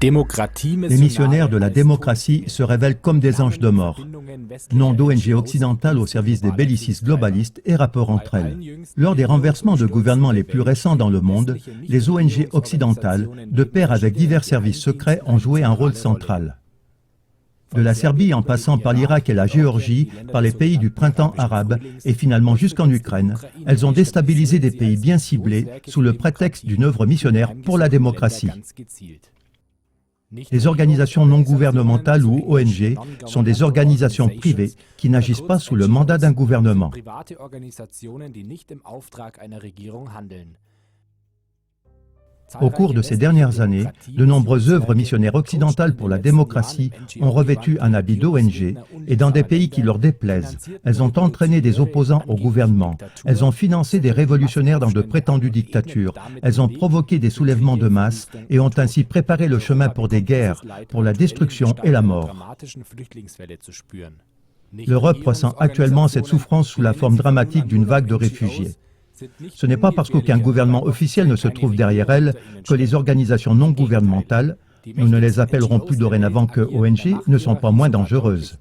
Les missionnaires de la démocratie se révèlent comme des anges de mort. Nom d'ONG occidentales au service des bellicistes globalistes et rapport entre elles. Lors des renversements de gouvernements les plus récents dans le monde, les ONG occidentales, de pair avec divers services secrets, ont joué un rôle central. De la Serbie en passant par l'Irak et la Géorgie, par les pays du printemps arabe et finalement jusqu'en Ukraine, elles ont déstabilisé des pays bien ciblés sous le prétexte d'une œuvre missionnaire pour la démocratie. Les organisations non gouvernementales ou ONG sont des organisations privées qui n'agissent pas sous le mandat d'un gouvernement. Au cours de ces dernières années, de nombreuses œuvres missionnaires occidentales pour la démocratie ont revêtu un habit d'ONG et dans des pays qui leur déplaisent, elles ont entraîné des opposants au gouvernement, elles ont financé des révolutionnaires dans de prétendues dictatures, elles ont provoqué des soulèvements de masse et ont ainsi préparé le chemin pour des guerres, pour la destruction et la mort. L'Europe ressent actuellement cette souffrance sous la forme dramatique d'une vague de réfugiés. Ce n'est pas parce qu'aucun gouvernement officiel ne se trouve derrière elle que les organisations non gouvernementales, nous ne les appellerons plus dorénavant que ONG, ne sont pas moins dangereuses.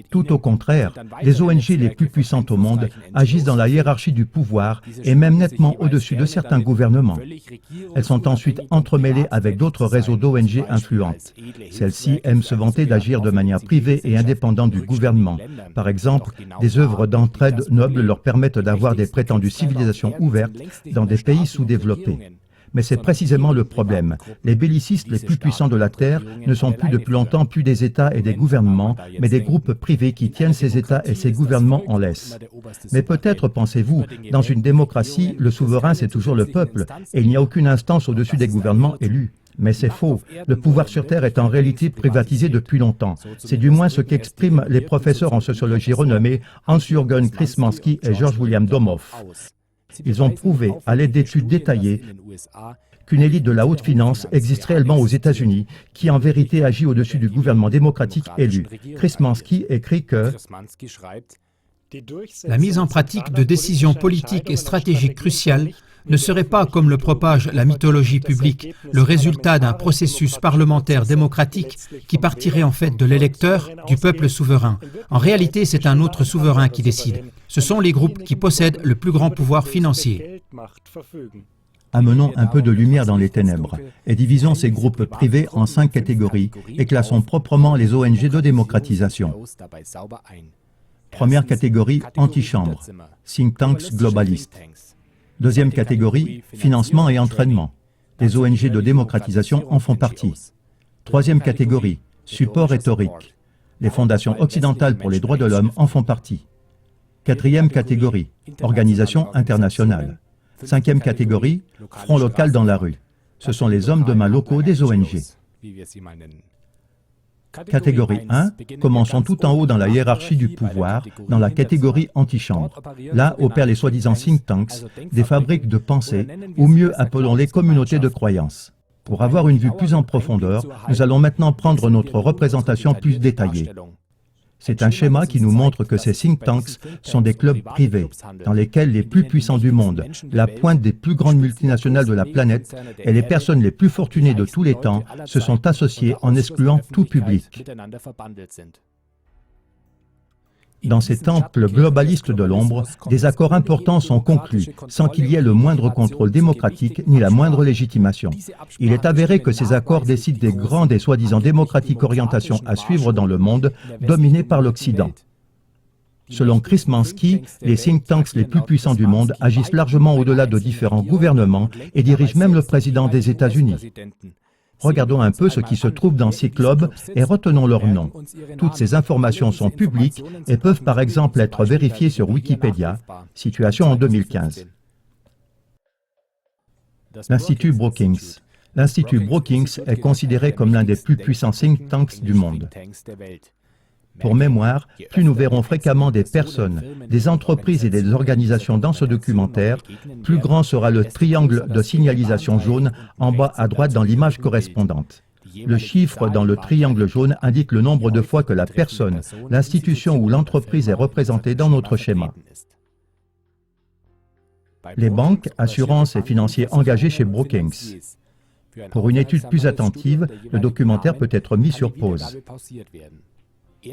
Tout au contraire, les ONG les plus puissantes au monde agissent dans la hiérarchie du pouvoir et même nettement au-dessus de certains gouvernements. Elles sont ensuite entremêlées avec d'autres réseaux d'ONG influentes. Celles-ci aiment se vanter d'agir de manière privée et indépendante du gouvernement. Par exemple, des œuvres d'entraide nobles leur permettent d'avoir des prétendues civilisations ouvertes dans des pays sous-développés. Mais c'est précisément le problème. Les bellicistes les plus puissants de la Terre ne sont plus depuis longtemps plus des États et des gouvernements, mais des groupes privés qui tiennent ces États et ces gouvernements en laisse. Mais peut-être pensez-vous, dans une démocratie, le souverain c'est toujours le peuple, et il n'y a aucune instance au-dessus des gouvernements élus. Mais c'est faux. Le pouvoir sur Terre est en réalité privatisé depuis longtemps. C'est du moins ce qu'expriment les professeurs en sociologie renommés Hans-Jürgen Krzymanski et George William Domhoff. Ils ont prouvé, à l'aide d'études détaillées, qu'une élite de la haute finance existe réellement aux États-Unis, qui en vérité agit au-dessus du gouvernement démocratique élu. Krzymanski écrit que la mise en pratique de décisions politiques et stratégiques cruciales ne serait pas, comme le propage la mythologie publique, le résultat d'un processus parlementaire démocratique qui partirait en fait de l'électeur, du peuple souverain. En réalité, c'est un autre souverain qui décide. Ce sont les groupes qui possèdent le plus grand pouvoir financier. Amenons un peu de lumière dans les ténèbres et divisons ces groupes privés en 5 catégories et classons proprement les ONG de démocratisation. Première catégorie, antichambre, think tanks globalistes. Deuxième catégorie, financement et entraînement. Les ONG de démocratisation en font partie. Troisième catégorie, support rhétorique. Les fondations occidentales pour les droits de l'homme en font partie. Quatrième catégorie, organisation internationale. Cinquième catégorie, front local dans la rue. Ce sont les hommes de main locaux des ONG. Catégorie 1, commençons tout en haut dans la hiérarchie du pouvoir, dans la catégorie antichambre. Là opèrent les soi-disant think tanks, des fabriques de pensée, ou mieux appelons-les communautés de croyances. Pour avoir une vue plus en profondeur, nous allons maintenant prendre notre représentation plus détaillée. C'est un schéma qui nous montre que ces think tanks sont des clubs privés, dans lesquels les plus puissants du monde, la pointe des plus grandes multinationales de la planète et les personnes les plus fortunées de tous les temps se sont associés en excluant tout public. Dans ces temples globalistes de l'ombre, des accords importants sont conclus, sans qu'il y ait le moindre contrôle démocratique ni la moindre légitimation. Il est avéré que ces accords décident des grandes et soi-disant démocratiques orientations à suivre dans le monde, dominées par l'Occident. Selon Krzymanski, les think tanks les plus puissants du monde agissent largement au-delà de différents gouvernements et dirigent même le président des États-Unis. Regardons un peu ce qui se trouve dans ces clubs et retenons leurs noms. Toutes ces informations sont publiques et peuvent par exemple être vérifiées sur Wikipédia, situation en 2015. L'Institut Brookings. L'Institut Brookings est considéré comme l'un des plus puissants think tanks du monde. Pour mémoire, plus nous verrons fréquemment des personnes, des entreprises et des organisations dans ce documentaire, plus grand sera le triangle de signalisation jaune en bas à droite dans l'image correspondante. Le chiffre dans le triangle jaune indique le nombre de fois que la personne, l'institution ou l'entreprise est représentée dans notre schéma. Les banques, assurances et financiers engagés chez Brookings. Pour une étude plus attentive, le documentaire peut être mis sur pause.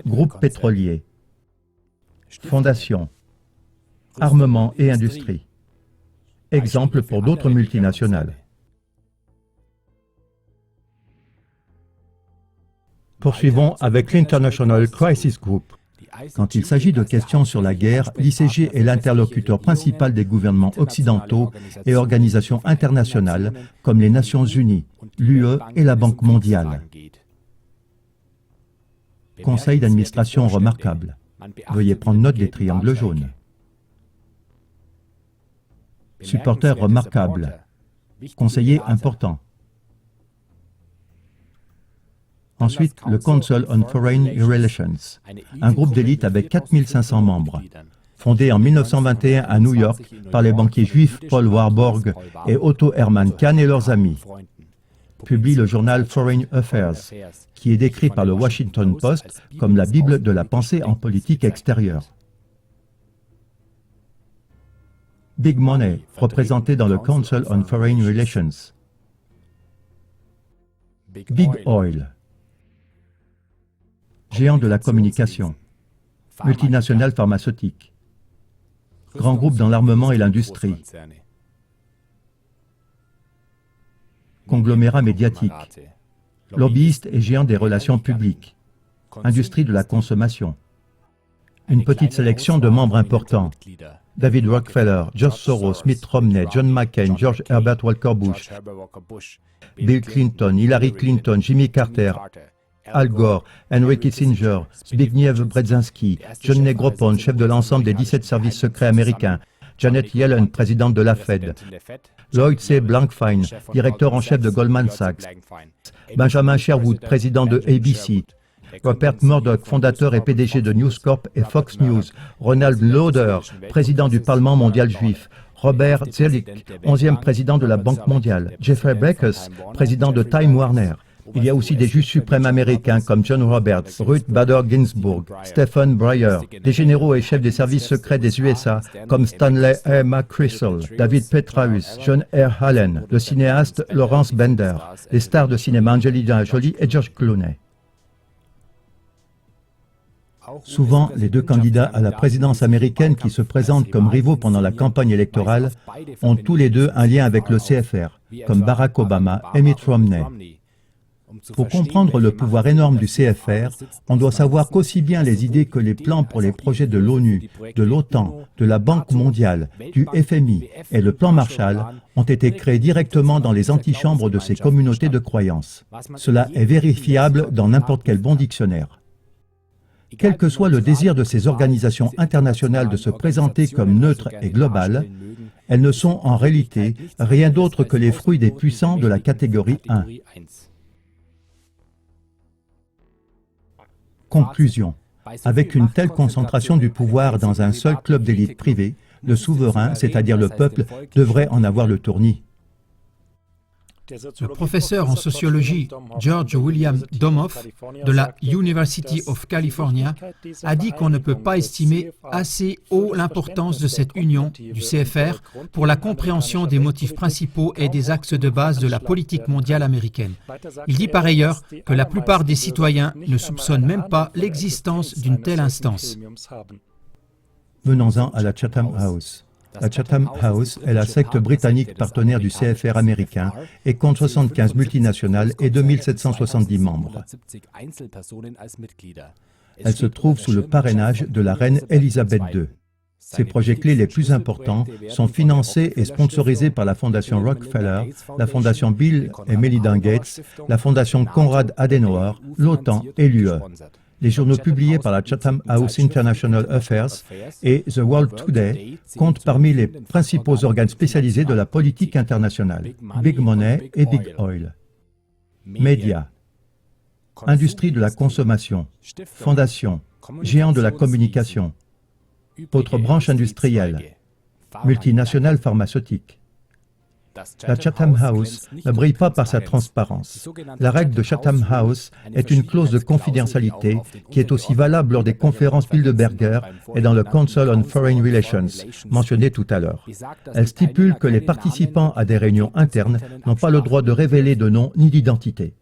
Groupe pétrolier, fondation, armement et industrie. Exemple pour d'autres multinationales. Poursuivons avec l'International Crisis Group. Quand il s'agit de questions sur la guerre, l'ICG est l'interlocuteur principal des gouvernements occidentaux et organisations internationales comme les Nations Unies, l'UE et la Banque mondiale. Conseil d'administration remarquable. Veuillez prendre note des triangles jaunes. Supporter remarquable. Conseiller important. Ensuite, le Council on Foreign Relations, un groupe d'élite avec 4500 membres. Fondé en 1921 à New York par les banquiers juifs Paul Warburg et Otto Hermann Kahn et leurs amis. Publie le journal Foreign Affairs, qui est décrit par le Washington Post comme la Bible de la pensée en politique extérieure. Big Money, représenté dans le Council on Foreign Relations. Big Oil, géant de la communication, multinationale pharmaceutique, grand groupe dans l'armement et l'industrie, conglomérat médiatique, lobbyiste et géant des relations publiques, industrie de la consommation. Une petite sélection de membres importants. David Rockefeller, George Soros, Mitt Romney, John McCain, George Herbert Walker Bush, Bill Clinton, Hillary Clinton, Jimmy Carter, Al Gore, Henry Kissinger, Zbigniew Brzezinski, John Negroponte, chef de l'ensemble des 17 services secrets américains, Janet Yellen, présidente de la Fed, Lloyd C. Blankfein, directeur en chef de Goldman Sachs, Benjamin Sherwood, président de ABC, Rupert Murdoch, fondateur et PDG de News Corp et Fox News, Ronald Lauder, président du Parlement mondial juif, Robert Zoellick, 11e président de la Banque mondiale, Jeffrey Bekes, président de Time Warner. Il y a aussi des juges suprêmes américains comme John Roberts, Ruth Bader Ginsburg, Stephen Breyer, des généraux et chefs des services secrets des USA comme Stanley A. McChrystal, David Petraeus, John R. Allen, le cinéaste Lawrence Bender, les stars de cinéma Angelina Jolie et George Clooney. Souvent, les deux candidats à la présidence américaine qui se présentent comme rivaux pendant la campagne électorale ont tous les deux un lien avec le CFR, comme Barack Obama et Mitt Romney. Pour comprendre le pouvoir énorme du CFR, on doit savoir qu'aussi bien les idées que les plans pour les projets de l'ONU, de l'OTAN, de la Banque mondiale, du FMI et le plan Marshall ont été créés directement dans les antichambres de ces communautés de croyances. Cela est vérifiable dans n'importe quel bon dictionnaire. Quel que soit le désir de ces organisations internationales de se présenter comme neutres et globales, elles ne sont en réalité rien d'autre que les fruits des puissants de la catégorie 1. Conclusion. Avec une telle concentration du pouvoir dans un seul club d'élite privée, le souverain, c'est-à-dire le peuple, devrait en avoir le tournis. Le professeur en sociologie George William Domoff de la University of California a dit qu'on ne peut pas estimer assez haut l'importance de cette union du CFR pour la compréhension des motifs principaux et des axes de base de la politique mondiale américaine. Il dit par ailleurs que la plupart des citoyens ne soupçonnent même pas l'existence d'une telle instance. Venons-en à la Chatham House. La Chatham House est la secte britannique partenaire du CFR américain et compte 75 multinationales et 2770 membres. Elle se trouve sous le parrainage de la reine Elisabeth II. Ses projets clés les plus importants sont financés et sponsorisés par la Fondation Rockefeller, la Fondation Bill et Melinda Gates, la Fondation Konrad Adenauer, l'OTAN et l'UE. Les journaux publiés par la Chatham House International Affairs et The World Today comptent parmi les principaux organes spécialisés de la politique internationale. Big Money et Big Oil. Médias. Industrie de la consommation. Fondation. Géant de la communication. Autres branches industrielles. Multinationales pharmaceutiques. La Chatham House ne brille pas par sa transparence. La règle de Chatham House est une clause de confidentialité qui est aussi valable lors des conférences Bilderberger et dans le Council on Foreign Relations, mentionné tout à l'heure. Elle stipule que les participants à des réunions internes n'ont pas le droit de révéler de nom ni d'identité.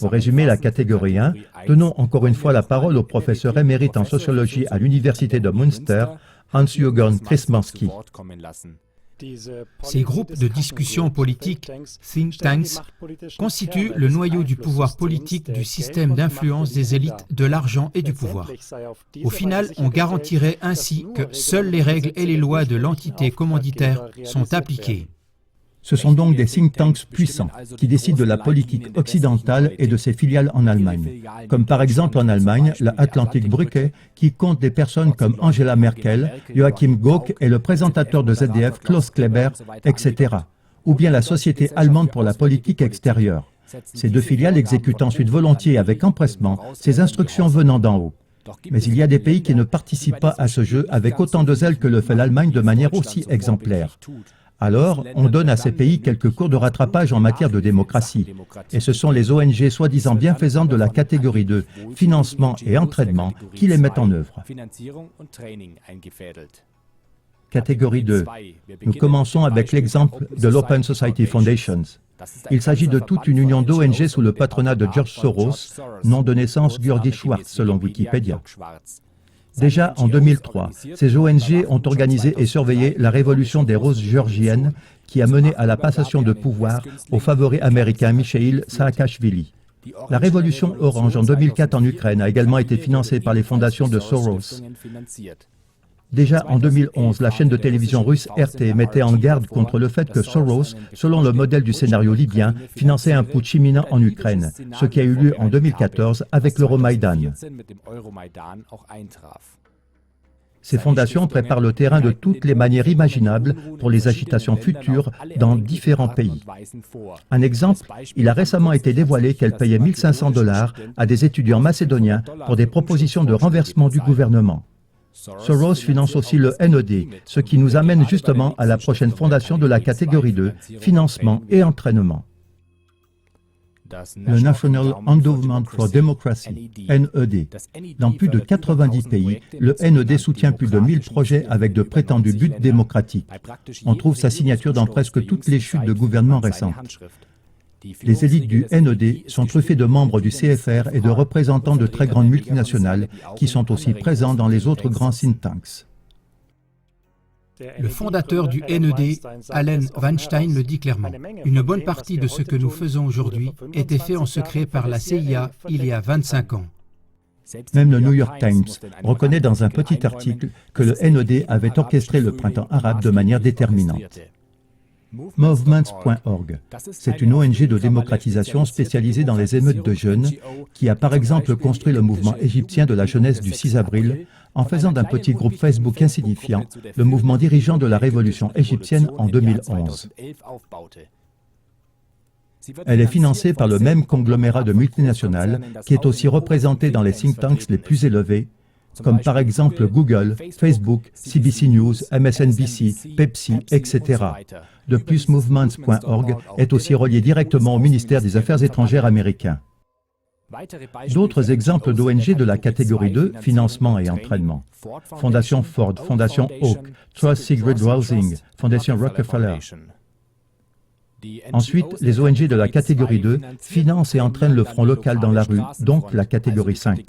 Pour résumer la catégorie 1, donnons encore une fois la parole au professeur émérite en sociologie à l'Université de Münster, Hans-Jürgen Krzymanski. Ces groupes de discussion politique, think tanks, constituent le noyau du pouvoir politique du système d'influence des élites, de l'argent et du pouvoir. Au final, on garantirait ainsi que seules les règles et les lois de l'entité commanditaire sont appliquées. Ce sont donc des think tanks puissants qui décident de la politique occidentale et de ses filiales en Allemagne. Comme par exemple en Allemagne, la Atlantic Brücke, qui compte des personnes comme Angela Merkel, Joachim Gauck et le présentateur de ZDF Klaus Kleber, etc. Ou bien la Société allemande pour la politique extérieure. Ces deux filiales exécutent ensuite volontiers et avec empressement ces instructions venant d'en haut. Mais il y a des pays qui ne participent pas à ce jeu avec autant de zèle que le fait l'Allemagne de manière aussi exemplaire. Alors, on donne à ces pays quelques cours de rattrapage en matière de démocratie. Et ce sont les ONG soi-disant bienfaisantes de la catégorie 2, financement et entraînement, qui les mettent en œuvre. Catégorie 2. Nous commençons avec l'exemple de l'Open Society Foundations. Il s'agit de toute une union d'ONG sous le patronat de George Soros, nom de naissance György Schwartz selon Wikipédia. Déjà en 2003, ces ONG ont organisé et surveillé la révolution des roses géorgiennes qui a mené à la passation de pouvoir au favori américain Mikhail Saakashvili. La révolution orange en 2004 en Ukraine a également été financée par les fondations de Soros. Déjà en 2011, la chaîne de télévision russe RT mettait en garde contre le fait que Soros, selon le modèle du scénario libyen, finançait un putsch imminent en Ukraine, ce qui a eu lieu en 2014 avec l'Euromaïdan. Ces fondations préparent le terrain de toutes les manières imaginables pour les agitations futures dans différents pays. Un exemple, il a récemment été dévoilé qu'elle payait 1 500 $ à des étudiants macédoniens pour des propositions de renversement du gouvernement. Soros finance aussi le NED, ce qui nous amène justement à la prochaine fondation de la catégorie 2, financement et entraînement. Le National Endowment for Democracy, NED. Dans plus de 90 pays, le NED soutient plus de 1000 projets avec de prétendus buts démocratiques. On trouve sa signature dans presque toutes les chutes de gouvernements récentes. Les élites du NED sont truffées de membres du CFR et de représentants de très grandes multinationales qui sont aussi présents dans les autres grands think tanks. Le fondateur du NED, Allen Weinstein, le dit clairement. Une bonne partie de ce que nous faisons aujourd'hui était fait en secret par la CIA il y a 25 ans. Même le New York Times reconnaît dans un petit article que le NED avait orchestré le printemps arabe de manière déterminante. Movements.org. C'est une ONG de démocratisation spécialisée dans les émeutes de jeunes qui a par exemple construit le mouvement égyptien de la jeunesse du 6 avril en faisant d'un petit groupe Facebook insignifiant le mouvement dirigeant de la révolution égyptienne en 2011. Elle est financée par le même conglomérat de multinationales qui est aussi représenté dans les think tanks les plus élevés, comme par exemple Google, Facebook, CBC News, MSNBC, Pepsi, etc. De plus, Movements.org est aussi relié directement au ministère des Affaires étrangères américain. D'autres exemples d'ONG de la catégorie 2, financement et entraînement. Fondation Ford, Fondation Oak, Trust Sigrid Housing, Fondation Rockefeller. Ensuite, les ONG de la catégorie 2 financent et entraînent le front local dans la rue, donc la catégorie 5.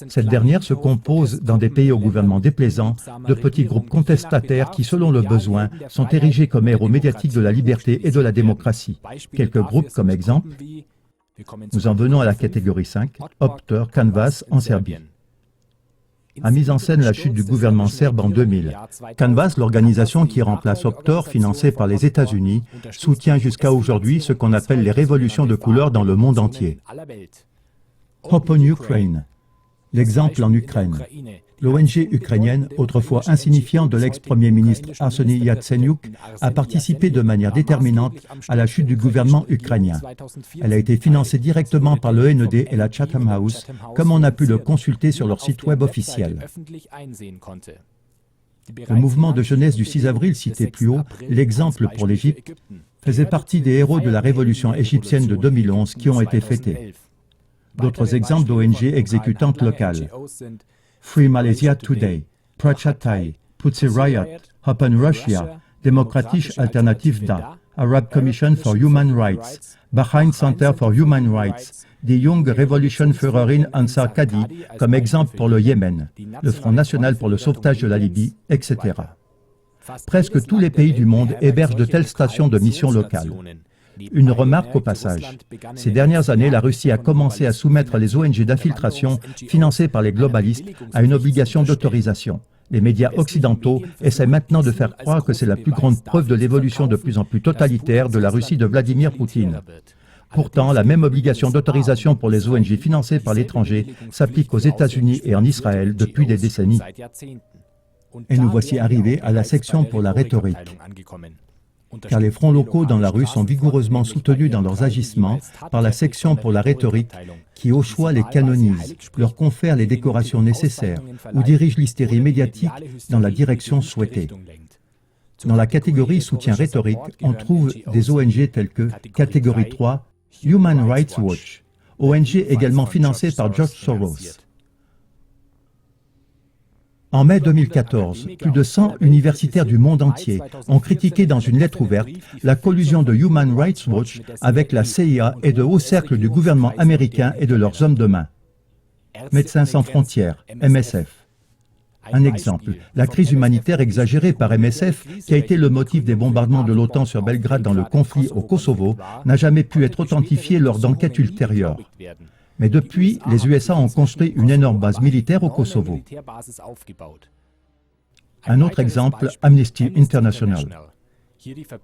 Cette dernière se compose, dans des pays au gouvernement déplaisant, de petits groupes contestataires qui, selon le besoin, sont érigés comme héros médiatiques de la liberté et de la démocratie. Quelques groupes comme exemple. Nous en venons à la catégorie 5, Optor Canvas en Serbie. A mis en scène la chute du gouvernement serbe en 2000. Canvas, l'organisation qui remplace Optor, financée par les États-Unis, soutient jusqu'à aujourd'hui ce qu'on appelle les révolutions de couleur dans le monde entier. Open Ukraine. L'exemple en Ukraine. L'ONG ukrainienne, autrefois insignifiante de l'ex-premier ministre Arseniy Yatsenyuk, a participé de manière déterminante à la chute du gouvernement ukrainien. Elle a été financée directement par le NED et la Chatham House, comme on a pu le consulter sur leur site web officiel. Le mouvement de jeunesse du 6 avril cité plus haut, l'exemple pour l'Égypte, faisait partie des héros de la révolution égyptienne de 2011 qui ont été fêtés. D'autres exemples d'ONG exécutantes locales: Free Malaysia Today, Prachatai, Tutsi Riot, Open Russia, Democratic Alternative Da, Arab Commission for Human Rights, Bahrain Center for Human Rights, The Young Revolution Führerin Ansar Kadi, comme exemple pour le Yémen, le Front National pour le sauvetage de la Libye, etc. Presque tous les pays du monde hébergent de telles stations de mission locales. Une remarque au passage. Ces dernières années, la Russie a commencé à soumettre les ONG d'infiltration financées par les globalistes à une obligation d'autorisation. Les médias occidentaux essaient maintenant de faire croire que c'est la plus grande preuve de l'évolution de plus en plus totalitaire de la Russie de Vladimir Poutine. Pourtant, la même obligation d'autorisation pour les ONG financées par l'étranger s'applique aux États-Unis et en Israël depuis des décennies. Et nous voici arrivés à la section pour la rhétorique. Car les fronts locaux dans la rue sont vigoureusement soutenus dans leurs agissements par la section pour la rhétorique qui, au choix, les canonise, leur confère les décorations nécessaires ou dirige l'hystérie médiatique dans la direction souhaitée. Dans la catégorie soutien rhétorique, on trouve des ONG telles que catégorie 3, Human Rights Watch, ONG également financée par George Soros. En mai 2014, plus de 100 universitaires du monde entier ont critiqué dans une lettre ouverte la collusion de Human Rights Watch avec la CIA et de hauts cercles du gouvernement américain et de leurs hommes de main. Médecins sans frontières, MSF. Un exemple, la crise humanitaire exagérée par MSF, qui a été le motif des bombardements de l'OTAN sur Belgrade dans le conflit au Kosovo, n'a jamais pu être authentifiée lors d'enquêtes ultérieures. Mais depuis, les USA ont construit une énorme base militaire au Kosovo. Un autre exemple, Amnesty International.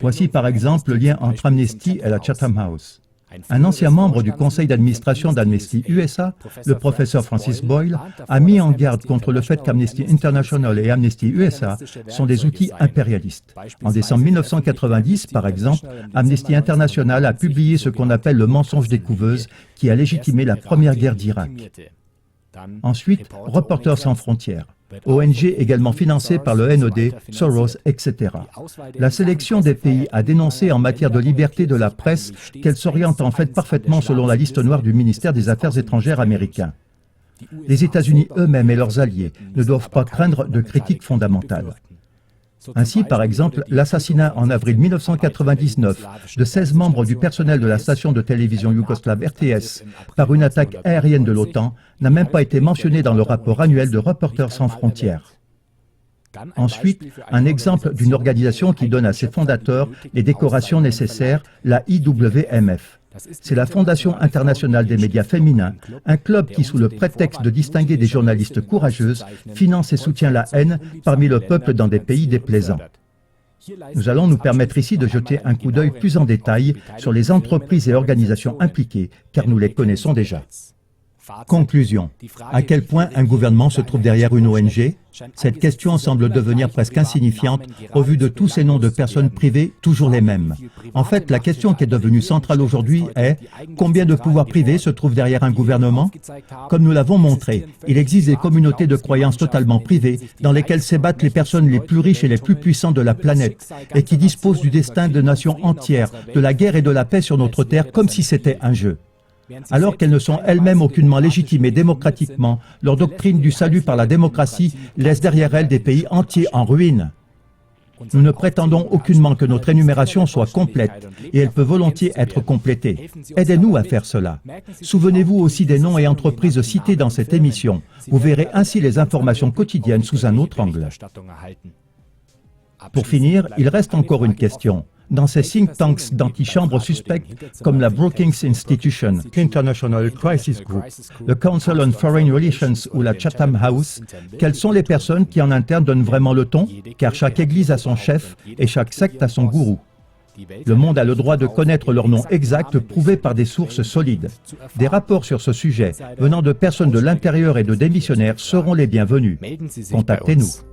Voici par exemple le lien entre Amnesty et la Chatham House. Un ancien membre du conseil d'administration d'Amnesty USA, le professeur Francis Boyle, a mis en garde contre le fait qu'Amnesty International et Amnesty USA sont des outils impérialistes. En décembre 1990, par exemple, Amnesty International a publié ce qu'on appelle le mensonge des couveuses, qui a légitimé la première guerre d'Irak. Ensuite, Reporters sans frontières, ONG également financée par le NOD, Soros, etc. La sélection des pays a dénoncé en matière de liberté de la presse qu'elle s'oriente en fait parfaitement selon la liste noire du ministère des Affaires étrangères américain. Les États-Unis eux-mêmes et leurs alliés ne doivent pas craindre de critiques fondamentales. Ainsi, par exemple, l'assassinat en avril 1999 de 16 membres du personnel de la station de télévision yougoslave RTS par une attaque aérienne de l'OTAN n'a même pas été mentionné dans le rapport annuel de Reporters sans frontières. Ensuite, un exemple d'une organisation qui donne à ses fondateurs les décorations nécessaires, la IWMF. C'est la Fondation internationale des médias féminins, un club qui, sous le prétexte de distinguer des journalistes courageuses, finance et soutient la haine parmi le peuple dans des pays déplaisants. Nous allons nous permettre ici de jeter un coup d'œil plus en détail sur les entreprises et organisations impliquées, car nous les connaissons déjà. Conclusion. À quel point un gouvernement se trouve derrière une ONG? Cette question semble devenir presque insignifiante au vu de tous ces noms de personnes privées, toujours les mêmes. En fait, la question qui est devenue centrale aujourd'hui est combien de pouvoirs privés se trouvent derrière un gouvernement? Comme nous l'avons montré, il existe des communautés de croyances totalement privées dans lesquelles s'ébattent les personnes les plus riches et les plus puissantes de la planète et qui disposent du destin de nations entières, de la guerre et de la paix sur notre terre comme si c'était un jeu. Alors qu'elles ne sont elles-mêmes aucunement légitimées démocratiquement, leur doctrine du salut par la démocratie laisse derrière elles des pays entiers en ruine. Nous ne prétendons aucunement que notre énumération soit complète, et elle peut volontiers être complétée. Aidez-nous à faire cela. Souvenez-vous aussi des noms et entreprises cités dans cette émission. Vous verrez ainsi les informations quotidiennes sous un autre angle. Pour finir, il reste encore une question. Dans ces think tanks d'antichambre suspectes comme la Brookings Institution, International Crisis Group, le Council on Foreign Relations ou la Chatham House, quelles sont les personnes qui en interne donnent vraiment le ton? Car chaque église a son chef et chaque secte a son gourou. Le monde a le droit de connaître leur nom exact prouvé par des sources solides. Des rapports sur ce sujet venant de personnes de l'intérieur et de démissionnaires seront les bienvenus. Contactez-nous.